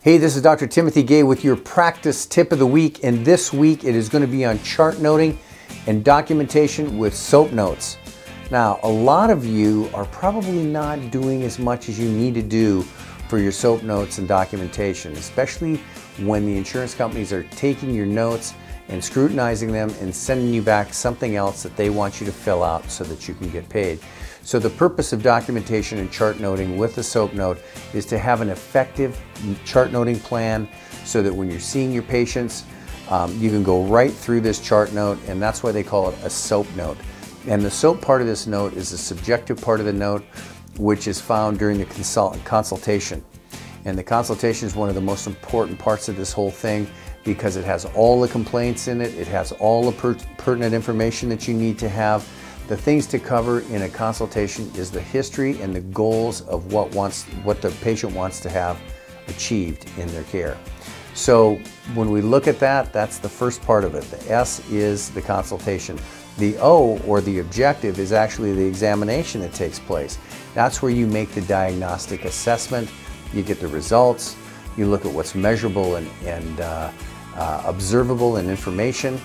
Hey, this is Dr. Timothy Gay with your practice tip of the week, and this week it is going to be on chart noting and documentation with soap notes. Now, a lot of you are probably not doing as much as you need to do for your soap notes and documentation, especially when the insurance companies are taking your notes and scrutinizing them and sending you back something else that they want you to fill out so that you can get paid. So the purpose of documentation and chart noting with the soap note is to have an effective chart noting plan so that when you're seeing your patients, you can go right through this chart note, and that's why they call it a soap note. And the soap part of this note is the subjective part of the note, which is found during the consultation. And the consultation is one of the most important parts of this whole thing because it has all the complaints in it, it has all the pertinent information that you need to have. The things to cover in a consultation is the history and the goals of what the patient wants to have achieved in their care. So when we look at that, that's the first part of it. The S is the consultation. The O, or the objective, is actually the examination that takes place. That's where you make the diagnostic assessment, you get the results, you look at what's measurable and observable in information,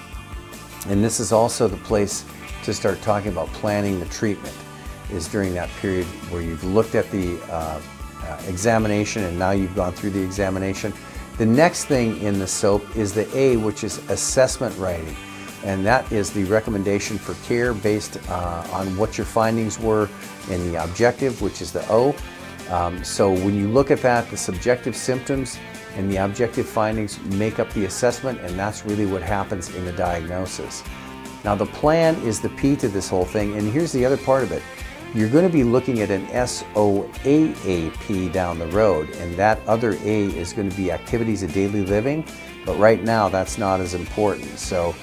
and this is also the place to start talking about planning the treatment, is during that period where you've looked at the examination and now you've gone through the examination. The next thing in the SOAP is the A, which is assessment writing. And that is the recommendation for care based on what your findings were in the objective, which is the O. So when you look at that, the subjective symptoms and the objective findings make up the assessment, and that's really what happens in the diagnosis. Now the plan is the P to this whole thing, and here's the other part of it. You're going to be looking at an SOAAP down the road, and that other A is going to be activities of daily living, but right now that's not as important. So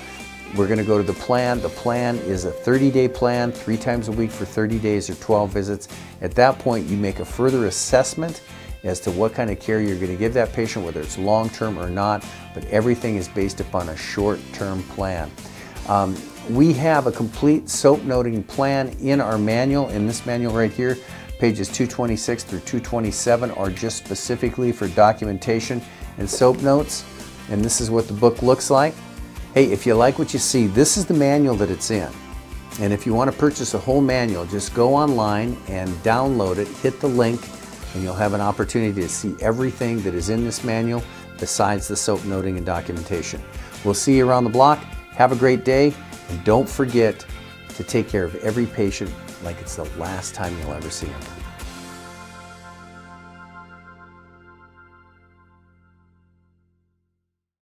we're going to go to the plan. The plan is a 30-day plan, 3 times a week for 30 days or 12 visits. At that point, you make a further assessment as to what kind of care you're going to give that patient, whether it's long-term or not, but everything is based upon a short-term plan. We have a complete soap noting plan in our manual. In this manual right here, pages 226 through 227 are just specifically for documentation and soap notes, and this is what the book looks like. Hey, if you like what you see, this is the manual that it's in. And if you want to purchase a whole manual, just go online and download it, hit the link, and you'll have an opportunity to see everything that is in this manual besides the soap noting and documentation. We'll see you around the block. Have a great day, and don't forget to take care of every patient like it's the last time you'll ever see them.